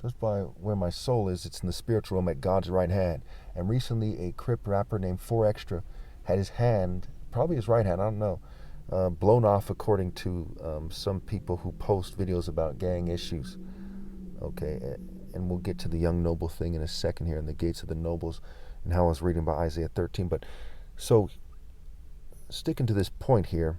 Just by where my soul is, it's in the spiritual realm at God's right hand. And recently, a Crip rapper named 4Extra had his hand, probably his right hand, I don't know, blown off according to some people who post videos about gang issues. Okay, and we'll get to the young noble thing in a second here in the gates of the nobles and how I was reading about Isaiah 13. But so, sticking to this point here,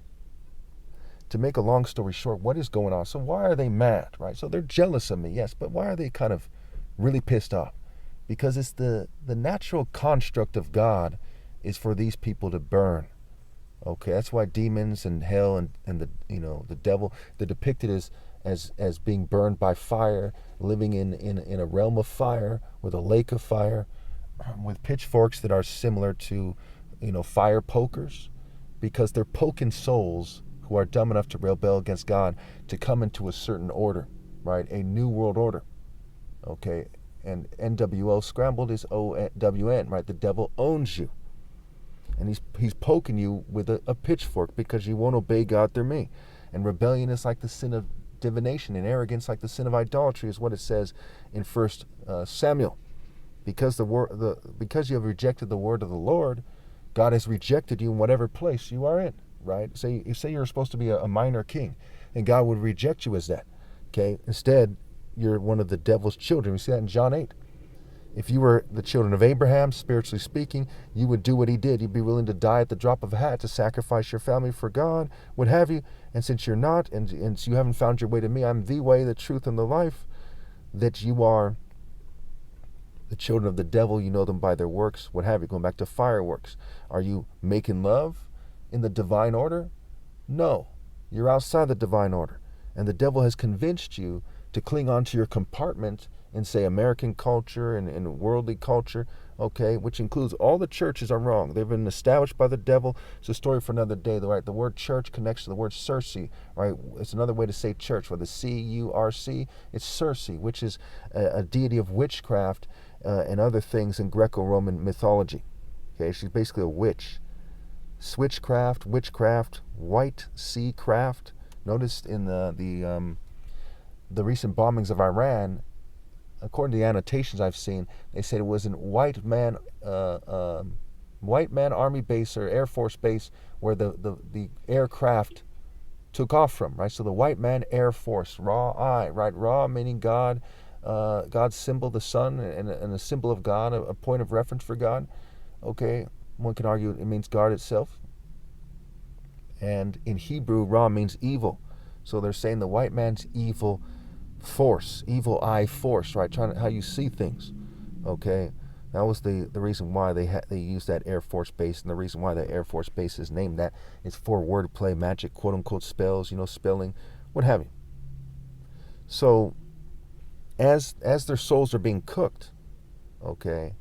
to make a long story short, what is going on? So why are they mad, right? So they're jealous of me, yes, but why are they kind of really pissed off? Because it's the natural construct of God is for these people to burn. Okay, that's why demons and hell and the devil, they're depicted as being burned by fire, living in a realm of fire with a lake of fire, with pitchforks that are similar to fire pokers, because they're poking souls who are dumb enough to rebel against God to come into a certain order, right? A new world order. Okay, and NWO scrambled is OWN, right? The devil owns you. And he's poking you with a pitchfork because you won't obey God through me. And rebellion is like the sin of divination, and arrogance like the sin of idolatry is what it says in 1 Samuel. Because because you have rejected the word of the Lord, God has rejected you in whatever place you are in, right? Say you're supposed to be a minor king, and God would reject you as that. Okay? Instead, you're one of the devil's children. We see that in John 8. If you were the children of Abraham, spiritually speaking, you would do what he did. You'd be willing to die at the drop of a hat to sacrifice your family for God, what have you. And since you're not, and you haven't found your way to me, I'm the way, the truth, and the life, that you are the children of the devil. You know them by their works, what have you. Going back to fireworks. Are you making love in the divine order? No. You're outside the divine order. And the devil has convinced you to cling on to your compartment in, say, American culture and worldly culture, okay, which includes all the churches are wrong. They've been established by the devil. It's a story for another day, right? The word church connects to the word Circe, right? It's another way to say church, with a C-U-R-C. It's Circe, which is a deity of witchcraft and other things in Greco-Roman mythology. Okay, she's basically a witch. Switchcraft, witchcraft, white sea craft. Notice in the recent bombings of Iran, according to the annotations I've seen, they said it was in white man army base or air force base where the aircraft took off from, right? So the white man air force, Ra, right? Ra meaning God, God's symbol, the sun, and a symbol of God, a point of reference for God. Okay, one can argue it means God itself. And in Hebrew, Ra means evil. So they're saying the white man's evil force, evil eye force, right? Trying to, how you see things. Okay, that was the reason why they used that Air Force base, and the reason why that Air Force base is named that is for wordplay, magic, quote unquote spells, spelling, what have you. So as their souls are being cooked, okay,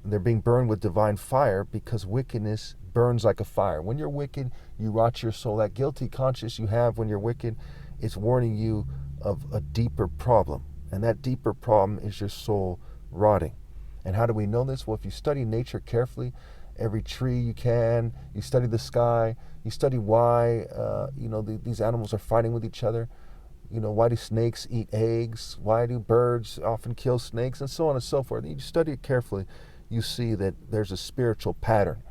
they're being burned with divine fire, because wickedness burns like a fire. When you're wicked, you rot your soul. That guilty conscience you have when you're wicked, it's warning you of a deeper problem. And that deeper problem is your soul rotting. And how do we know this? Well, if you study nature carefully, every tree you can, you study the sky, you study why these animals are fighting with each other. Why do snakes eat eggs? Why do birds often kill snakes? And so on and so forth. You study it carefully, you see that there's a spiritual pattern.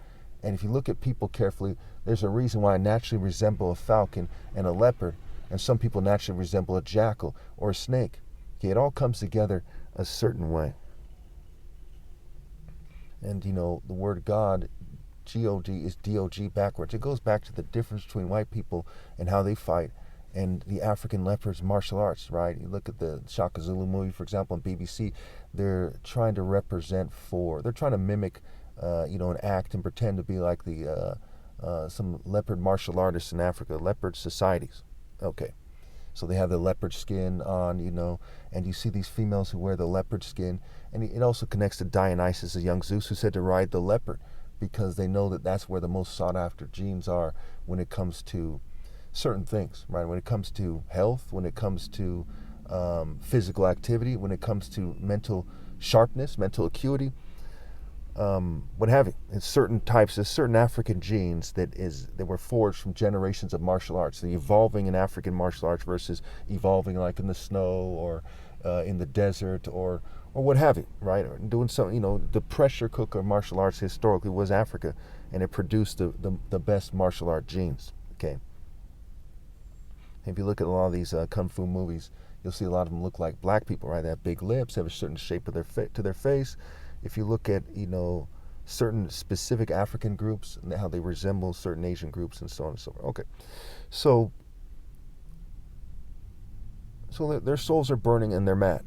And if you look at people carefully, there's a reason why I naturally resemble a falcon and a leopard, and some people naturally resemble a jackal or a snake. Okay, it all comes together a certain way. And the word God, G-O-D, is D-O-G backwards. It goes back to the difference between white people and how they fight, and the African leopards martial arts, right? You look at the Shaka Zulu movie, for example, on BBC. They're trying to they're trying to mimic, and act and pretend to be like some leopard martial artists in Africa, leopard societies. Okay, so they have the leopard skin on, and you see these females who wear the leopard skin, and it also connects to Dionysus, the young Zeus, who said to ride the leopard, because they know that that's where the most sought after genes are when it comes to certain things, right? When it comes to health, when it comes to physical activity, when it comes to mental sharpness, mental acuity, what have you. It's certain African genes that were forged from generations of martial arts. The evolving in African martial arts versus evolving like in the snow or in the desert or what have you, right? Or doing some, the pressure cooker of martial arts historically was Africa, and it produced the best martial art genes. Okay. If you look at a lot of these kung fu movies, you'll see a lot of them look like black people, right? They have big lips, have a certain shape of to their face. If you look at, certain specific African groups and how they resemble certain Asian groups and so on and so forth. Okay. So their souls are burning and they're mad.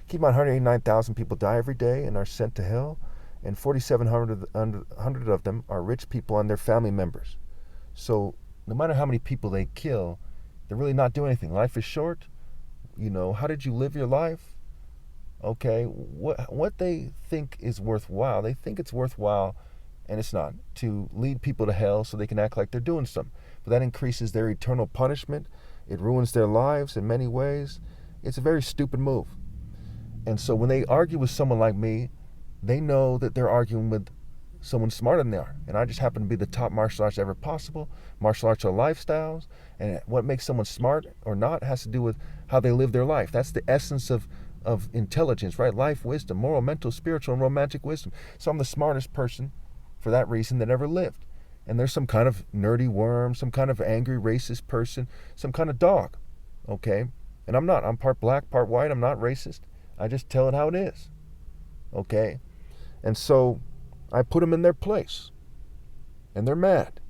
Keep in mind, 189,000 people die every day and are sent to hell, and 4,700 of them are rich people and their family members. So no matter how many people they kill, they're really not doing anything. Life is short. How did you live your life? Okay, what they think is worthwhile, they think it's worthwhile, and it's not, to lead people to hell so they can act like they're doing something. But that increases their eternal punishment. It ruins their lives in many ways. It's a very stupid move. And so when they argue with someone like me, they know that they're arguing with someone smarter than they are. And I just happen to be the top martial arts ever possible. Martial arts are lifestyles, and what makes someone smart or not has to do with how they live their life. That's the essence of intelligence, right? Life wisdom, moral, mental, spiritual, and romantic wisdom. So I'm the smartest person for that reason that ever lived. And there's some kind of nerdy worm, some kind of angry racist person, some kind of dog, okay? And I'm not. I'm part black, part white. I'm not racist. I just tell it how it is, okay? And so I put them in their place, and they're mad.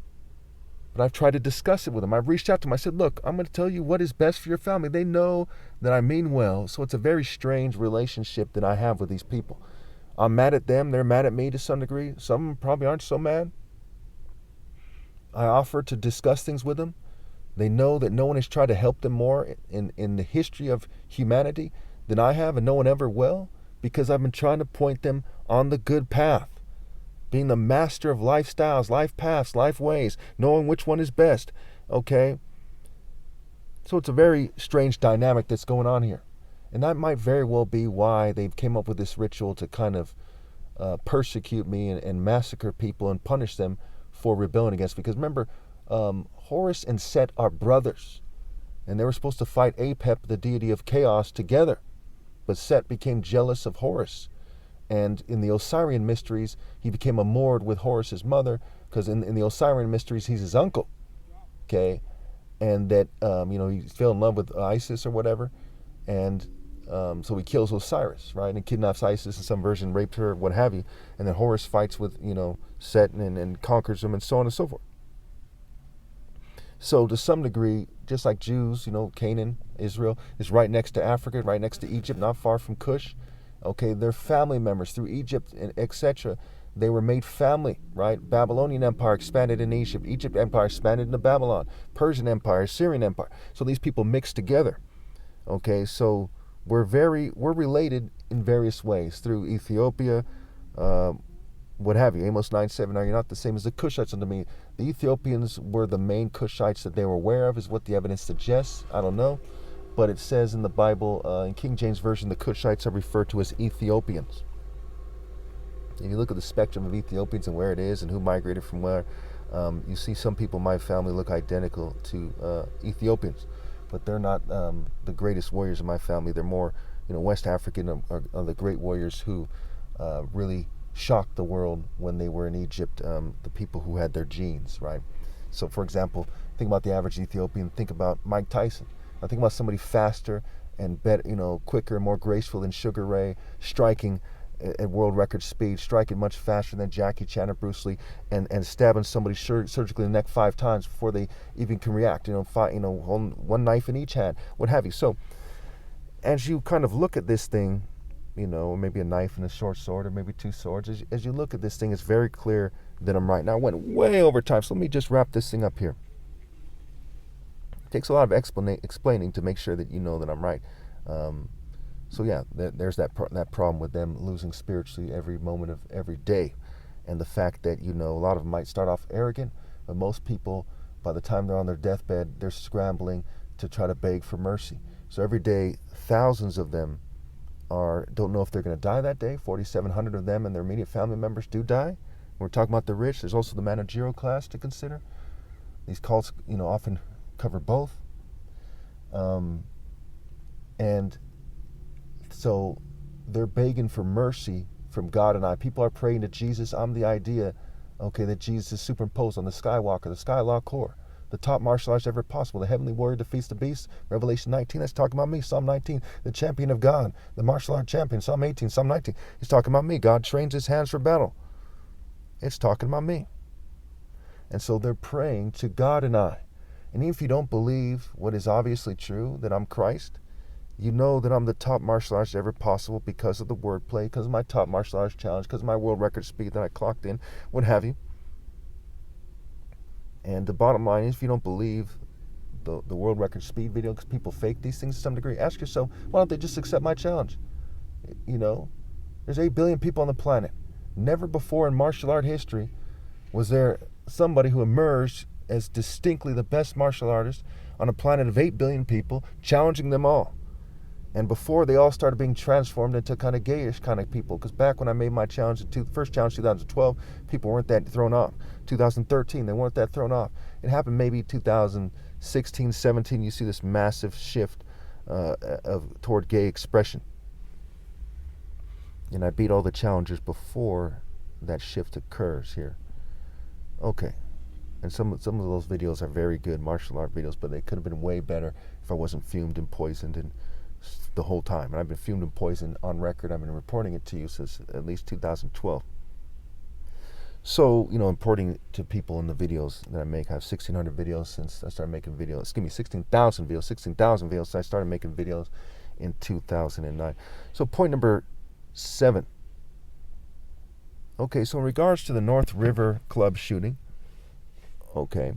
But I've tried to discuss it with them. I've reached out to them. I said, look, I'm going to tell you what is best for your family. They know that I mean well, so it's a very strange relationship that I have with these people. I'm mad at them. They're mad at me to some degree. Some probably aren't so mad. I offer to discuss things with them. They know that no one has tried to help them more in the history of humanity than I have, and no one ever will, because I've been trying to point them on the good path. Being the master of lifestyles, life paths, life ways, knowing which one is best, okay? So it's a very strange dynamic that's going on here. And that might very well be why they've came up with this ritual to kind of persecute me and massacre people and punish them for rebelling against me. Because remember, Horus and Set are brothers. And they were supposed to fight Apep, the deity of chaos, together. But Set became jealous of Horus. And in the Osirian mysteries, he became amored with Horus's mother, because in the Osirian mysteries, he's his uncle, okay? And that, he fell in love with Isis or whatever, and so he kills Osiris, right? And kidnaps Isis, in some version raped her, what have you. And then Horus fights with, Set and conquers him and so on and so forth. So to some degree, just like Jews, Canaan, Israel, is right next to Africa, right next to Egypt, not far from Cush. Okay, they're family members through Egypt and etc. They were made family, right? Babylonian Empire expanded in Egypt. Egypt Empire expanded into Babylon. Persian Empire, Syrian Empire. So these people mixed together. Okay, so we're related in various ways through Ethiopia, what have you. Amos 9:7. Now you're not the same as the Cushites unto me. The Ethiopians were the main Cushites that they were aware of, is what the evidence suggests. I don't know. But it says in the Bible, in King James Version, the Cushites are referred to as Ethiopians. If you look at the spectrum of Ethiopians and where it is and who migrated from where, you see some people in my family look identical to Ethiopians. But they're not the greatest warriors in my family. They're more, West African are the great warriors who really shocked the world when they were in Egypt, the people who had their genes, right? So, for example, think about the average Ethiopian. Think about Mike Tyson. I think about somebody faster and better, quicker, more graceful than Sugar Ray, striking at world record speed, striking much faster than Jackie Chan or Bruce Lee, and stabbing somebody surgically in the neck 5 times before they even can react. One knife in each hand, what have you. So, as you kind of look at this thing, maybe a knife and a short sword, or maybe 2 swords. As you look at this thing, it's very clear that I'm right. Now, I went way over time, so let me just wrap this thing up here. It takes a lot of explaining to make sure that you know that I'm right. So yeah, there's that problem with them losing spiritually every moment of every day. And the fact that, a lot of them might start off arrogant, but most people, by the time they're on their deathbed, they're scrambling to try to beg for mercy. So every day, thousands of them don't know if they're going to die that day. 4,700 of them and their immediate family members do die. We're talking about the rich. There's also the managerial class to consider. These cults, often cover both. And So they're begging for mercy from God and I. People are praying to Jesus. I'm the idea, okay, that Jesus is superimposed on the Skywalker, the Skywalker core, the top martial arts ever possible. The heavenly warrior defeats the beast. Revelation 19, that's talking about me. Psalm 19, the champion of God, the martial art champion. Psalm 18, Psalm 19, he's talking about me. God trains his hands for battle. It's talking about me. And so they're praying to God and I. And even if you don't believe what is obviously true, that I'm Christ, you know that I'm the top martial artist ever possible because of the wordplay, because of my top martial arts challenge, because of my world record speed that I clocked in, what have you. And the bottom line is, if you don't believe the world record speed video, because people fake these things to some degree, ask yourself, why don't they just accept my challenge? You know, there's 8 billion people on the planet. Never before in martial art history was there somebody who emerged as distinctly the best martial artist on a planet of 8 billion people, challenging them all. And before they all started being transformed into kind of gayish kind of people, because back when I made my challenge, first challenge 2012, people weren't that thrown off. 2013, they weren't that thrown off. It happened maybe 2016, 17, you see this massive shift toward gay expression. And I beat all the challengers before that shift occurs here. Okay. And some of those videos are very good martial art videos, but they could have been way better if I wasn't fumed and poisoned and the whole time. And I've been fumed and poisoned on record. I've been reporting it to you since at least 2012. So, reporting it to people in the videos that I make. I have 1,600 videos since I started making videos. 16,000 videos. 16,000 videos since I started making videos in 2009. So point number 7. Okay, so in regards to the North River Club shooting, okay,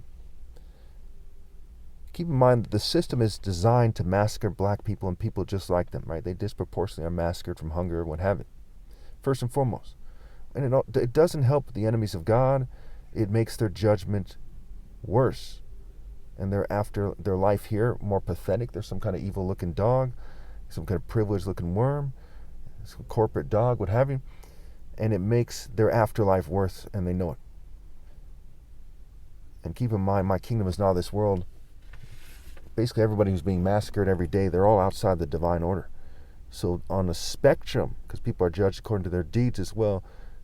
keep in mind that the system is designed to massacre black people and people just like them, right? They disproportionately are massacred from hunger and what have you, first and foremost. And it doesn't help the enemies of God. It makes their judgment worse. And they're after their life here more pathetic. There's some kind of evil-looking dog, some kind of privileged-looking worm, some corporate dog, what have you. And it makes their afterlife worse, and they know it. And keep in mind, my kingdom is not this world. Basically, everybody who's being massacred every day, they're all outside the divine order. So on a spectrum, because people are judged according to their deeds as well,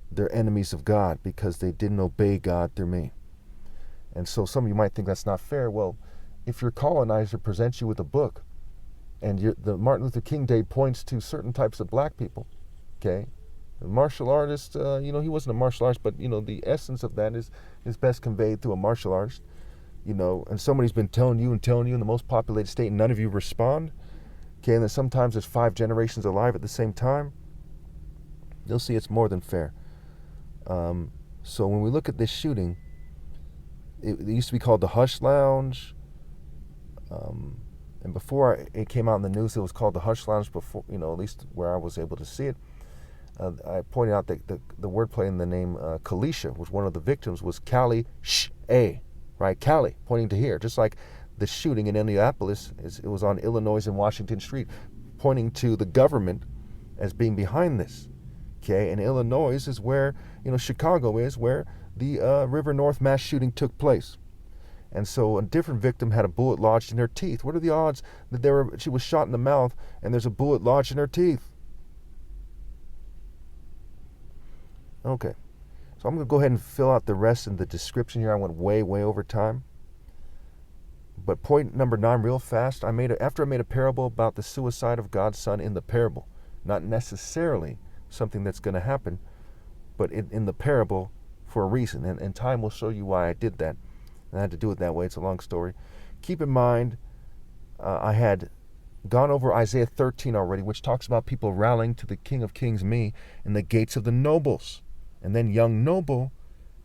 they're enemies of God because they didn't obey God through me. And so some of you might think that's not fair. Well, if your colonizer presents you with a book, and the Martin Luther King Day points to certain types of black people, okay? The martial artist, he wasn't a martial artist, but, the essence of that is best conveyed through a martial artist, and somebody's been telling you in the most populated state, and none of you respond, okay? And then sometimes there's 5 generations alive at the same time. You'll see it's more than fair. So when we look at this shooting, it used to be called the Hush Lounge. And before it came out in the news, it was called the Hush Lounge before, at least where I was able to see it. I pointed out that the wordplay in the name Kalisha, was one of the victims, was Kalisha, right? Cali, pointing to here. Just like the shooting in Indianapolis, it was on Illinois and Washington Street, pointing to the government as being behind this. Okay, and Illinois is where, Chicago is where the River North mass shooting took place. And so a different victim had a bullet lodged in her teeth. What are the odds that she was shot in the mouth and there's a bullet lodged in her teeth? Okay, so I'm going to go ahead and fill out the rest in the description here. I went way over time. But point number 9 real fast. After I made a parable about the suicide of God's son in the parable, not necessarily something that's going to happen, but in the parable for a reason. And time will show you why I did that. And I had to do it that way. It's a long story. Keep in mind, I had gone over Isaiah 13 already, which talks about people rallying to the King of Kings, me, in the gates of the nobles. And then young noble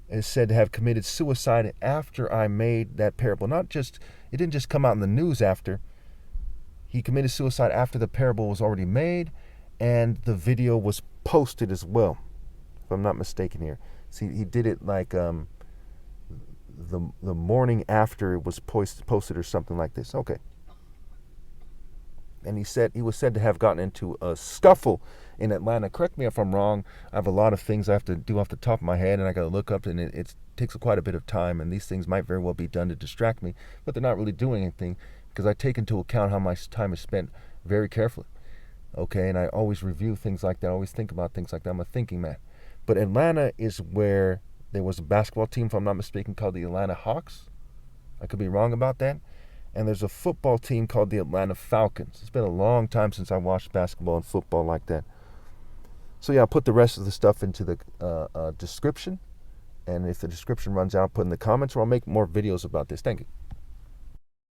is said to have committed suicide after I made that parable. It didn't just come out in the news after. He committed suicide after the parable was already made, and the video was posted as well, if I'm not mistaken here. See, he did it like the morning after it was posted or something like this. Okay. And he was said to have gotten into a scuffle in Atlanta. Correct me if I'm wrong. I have a lot of things I have to do off the top of my head, and I got to look up, and it takes quite a bit of time, and these things might very well be done to distract me, but they're not really doing anything because I take into account how my time is spent very carefully. Okay, and I always review things like that. I always think about things like that. I'm a thinking man. But Atlanta is where there was a basketball team, if I'm not mistaken, called the Atlanta Hawks. I could be wrong about that. And there's a football team called the Atlanta Falcons. It's been a long time since I watched basketball and football like that. So yeah, I'll put the rest of the stuff into the description. And if the description runs out, I'll put in the comments, or I'll make more videos about this. Thank you.